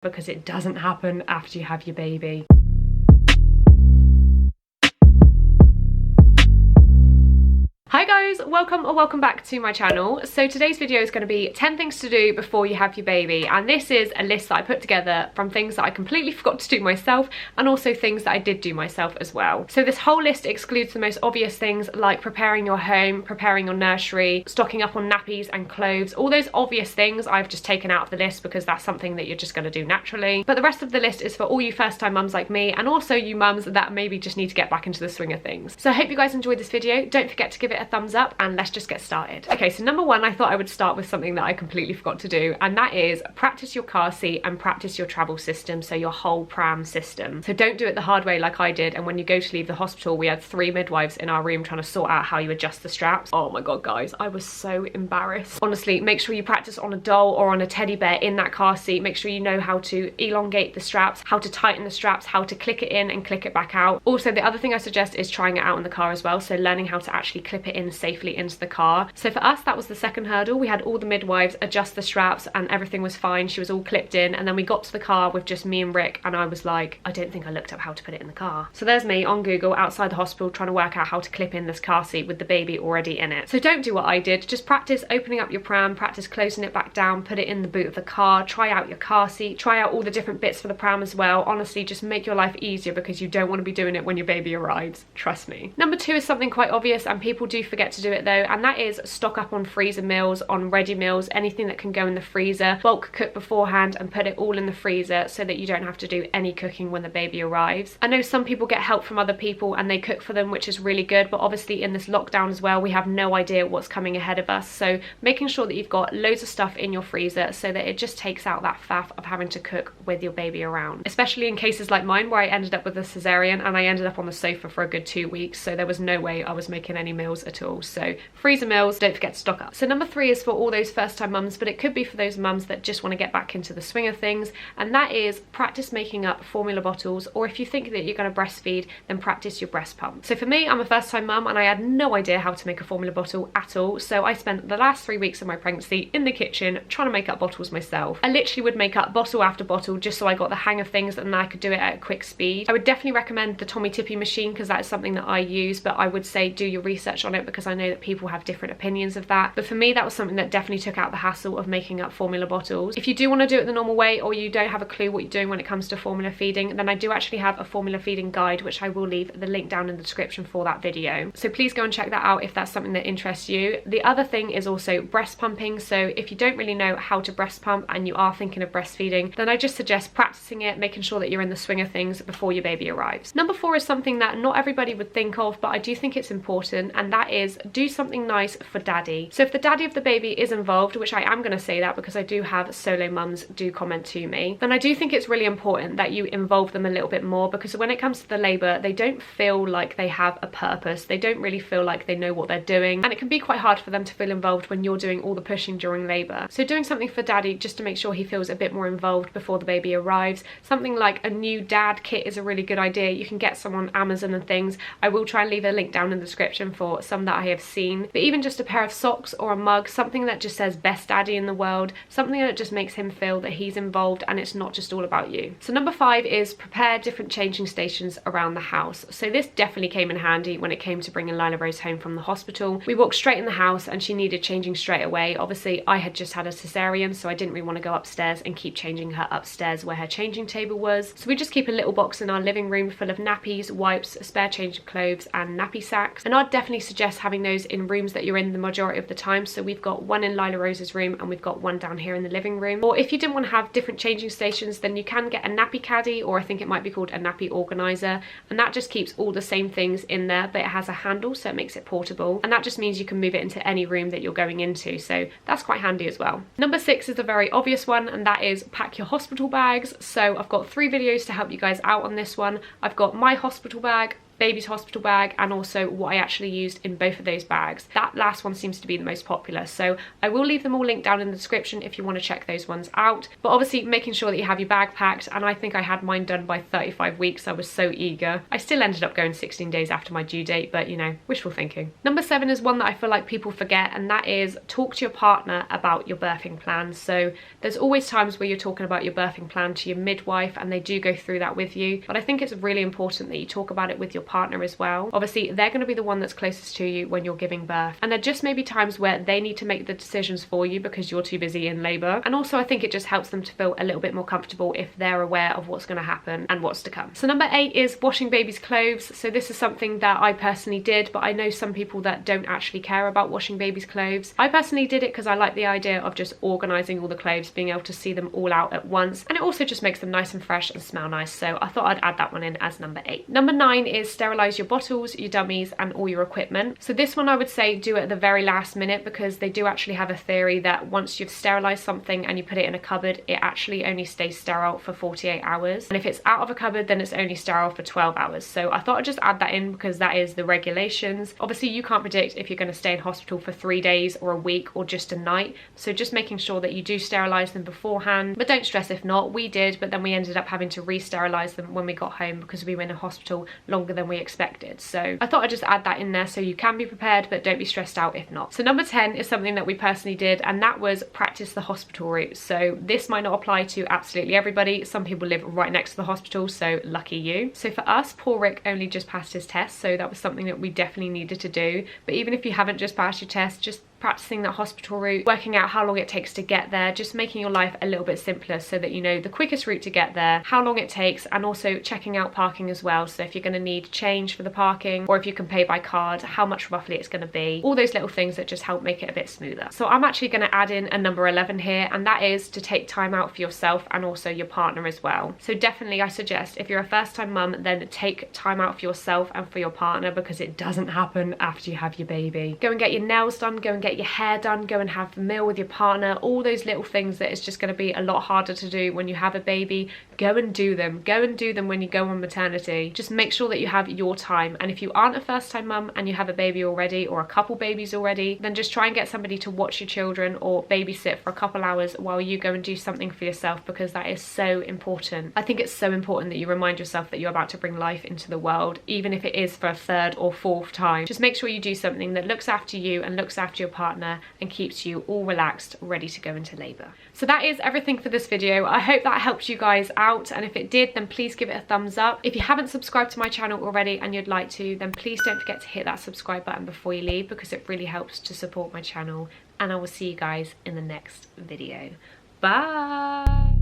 because it doesn't happen after you have your baby. Hi guys, welcome or welcome back to my channel. So today's video is going to be 10 things to do before you have your baby, and this is a list that I put together from things that I completely forgot to do myself and also things that I did do myself as well. So this whole list excludes the most obvious things like preparing your home, preparing your nursery, stocking up on nappies and clothes. All those obvious things I've just taken out of the list because that's something that you're just going to do naturally. But the rest of the list is for all you first time mums like me, and also you mums that maybe just need to get back into the swing of things. So I hope you guys enjoyed this video. Don't forget to give it a thumbs up and let's just get started. Okay, so number one, I thought I would start with something that I completely forgot to do, and that is practice your car seat and practice your travel system, so your whole pram system. So don't do it the hard way like I did, and when you go to leave the hospital, we had 3 midwives in our room trying to sort out how you adjust the straps. Oh my god, guys, I was so embarrassed. Honestly, make sure you practice on a doll or on a teddy bear in that car seat. Make sure you know how to elongate the straps, how to tighten the straps, how to click it in and click it back out. Also, the other thing I suggest is trying it out in the car as well, so learning how to actually clip it in safely into the car. So for us, that was the second hurdle. We had all the midwives adjust the straps and everything was fine. She was all clipped in, and then we got to the car with just me and Rick, and I was like, I don't think I looked up how to put it in the car. So there's me on Google outside the hospital trying to work out how to clip in this car seat with the baby already in it. So don't do what I did. Just practice opening up your pram, practice closing it back down, put it in the boot of the car, try out your car seat, try out all the different bits for the pram as well. Honestly, just make your life easier because you don't want to be doing it when your baby arrives. Trust me. Number two is something quite obvious, and people do forget to do it though, and that is stock up on freezer meals, on ready meals, anything that can go in the freezer. Bulk cook beforehand and put it all in the freezer so that you don't have to do any cooking when the baby arrives. I know some people get help from other people and they cook for them, which is really good, but obviously in this lockdown as well, we have no idea what's coming ahead of us. So making sure that you've got loads of stuff in your freezer so that it just takes out that faff of having to cook with your baby around. Especially in cases like mine where I ended up with a cesarean and I ended up on the sofa for a good 2 weeks, so there was no way I was making any meals at all. So freezer meals, don't forget to stock up. So number three is for all those first time mums, but it could be for those mums that just want to get back into the swing of things, and that is practice making up formula bottles, or if you think that you're going to breastfeed, then practice your breast pump. So for me, I'm a first time mum and I had no idea how to make a formula bottle at all, so I spent the last 3 weeks of my pregnancy in the kitchen trying to make up bottles myself. I literally would make up bottle after bottle just so I got the hang of things and I could do it at a quick speed. I would definitely recommend the Tommy Tippy machine because that is something that I use, but I would say do your research on it because I know that people have different opinions of that. But for me, that was something that definitely took out the hassle of making up formula bottles. If you do want to do it the normal way, or you don't have a clue what you're doing when it comes to formula feeding, then I do actually have a formula feeding guide, which I will leave the link down in the description for that video. So please go and check that out if that's something that interests you. The other thing is also breast pumping. So if you don't really know how to breast pump and you are thinking of breastfeeding, then I just suggest practicing it, making sure that you're in the swing of things before your baby arrives. Number four is something that not everybody would think of, but I do think it's important, and that is do something nice for daddy. So if the daddy of the baby is involved, which I am going to say that because I do have solo mums do comment to me, then I do think it's really important that you involve them a little bit more, because when it comes to the labour, they don't feel like they have a purpose. They don't really feel like they know what they're doing, and it can be quite hard for them to feel involved when you're doing all the pushing during labour. So doing something for daddy just to make sure he feels a bit more involved before the baby arrives. Something like a new dad kit is a really good idea. You can get some on Amazon and things. I will try and leave a link down in the description for some that I have seen, but even just a pair of socks or a mug, something that just says best daddy in the world, something that just makes him feel that he's involved and it's not just all about you. So number five is prepare different changing stations around the house. So this definitely came in handy when it came to bringing Lila Rose home from the hospital. We walked straight in the house and she needed changing straight away. Obviously I had just had a cesarean, so I didn't really want to go upstairs and keep changing her upstairs where her changing table was. So we just keep a little box in our living room full of nappies, wipes, spare change of clothes and nappy sacks, and I'd definitely suggest having those in rooms that you're in the majority of the time. So we've got one in Lila Rose's room and we've got one down here in the living room. Or if you didn't want to have different changing stations, then you can get a nappy caddy, or I think it might be called a nappy organizer, and that just keeps all the same things in there, but it has a handle so it makes it portable, and that just means you can move it into any room that you're going into, so that's quite handy as well. Number six is a very obvious one, and that is pack your hospital bags. So I've got 3 videos to help you guys out on this one. I've got my hospital bag, baby's hospital bag and also what I actually used in both of those bags. That last one seems to be the most popular, so I will leave them all linked down in the description if you want to check those ones out. But obviously making sure that you have your bag packed, and I think I had mine done by 35 weeks. I was so eager. I still ended up going 16 days after my due date, but you know, wishful thinking. Number 7 is one that I feel like people forget, and that is talk to your partner about your birthing plan. So there's always times where you're talking about your birthing plan to your midwife and they do go through that with you, but I think it's really important that you talk about it with your partner as well. Obviously they're going to be the one that's closest to you when you're giving birth, and there just may be times where they need to make the decisions for you because you're too busy in labour. And also I think it just helps them to feel a little bit more comfortable if they're aware of what's going to happen and what's to come. So number 8 is washing baby's clothes. So this is something that I personally did, but I know some people that don't actually care about washing baby's clothes. I personally did it because I like the idea of just organising all the clothes, being able to see them all out at once, and it also just makes them nice and fresh and smell nice, so I thought I'd add that one in as number 8. Number 9 is sterilise your bottles, your dummies and all your equipment. So this one I would say do at the very last minute, because they do actually have a theory that once you've sterilised something and you put it in a cupboard, it actually only stays sterile for 48 hours, and if it's out of a cupboard then it's only sterile for 12 hours. So I thought I'd just add that in because that is the regulations. Obviously you can't predict if you're going to stay in hospital for 3 days or a week or just a night, so just making sure that you do sterilise them beforehand, but don't stress if not. We did, but then we ended up having to re-sterilise them when we got home because we were in a hospital longer than we expected. So I thought I'd just add that in there so you can be prepared, but don't be stressed out if not. So number 10 is something that we personally did, and that was practice the hospital route. So this might not apply to absolutely everybody. Some people live right next to the hospital, so lucky you. So for us, poor Rick only just passed his test, so that was something that we definitely needed to do. But even if you haven't just passed your test, just practicing that hospital route, working out how long it takes to get there, just making your life a little bit simpler so that you know the quickest route to get there, how long it takes, and also checking out parking as well. So if you're going to need change for the parking, or if you can pay by card, how much roughly it's going to be, all those little things that just help make it a bit smoother. So I'm actually going to add in a number 11 here, and that is to take time out for yourself and also your partner as well. So definitely I suggest if you're a first-time mum, then take time out for yourself and for your partner, because it doesn't happen after you have your baby. Go and get your nails done, go and get your hair done, go and have a meal with your partner, all those little things that is just going to be a lot harder to do when you have a baby. Go and do them. Go and do them when you go on maternity. Just make sure that you have your time, and if you aren't a first time mum and you have a baby already or a couple babies already, then just try and get somebody to watch your children or babysit for a couple hours while you go and do something for yourself, because that is so important. I think it's so important that you remind yourself that you're about to bring life into the world, even if it is for a 3rd or 4th time. Just make sure you do something that looks after you and looks after your partner and keeps you all relaxed, ready to go into labour. So that is everything for this video. I hope that helped you guys out, and if it did, then please give it a thumbs up. If you haven't subscribed to my channel already and you'd like to, then please don't forget to hit that subscribe button before you leave, because it really helps to support my channel, and I will see you guys in the next video. Bye!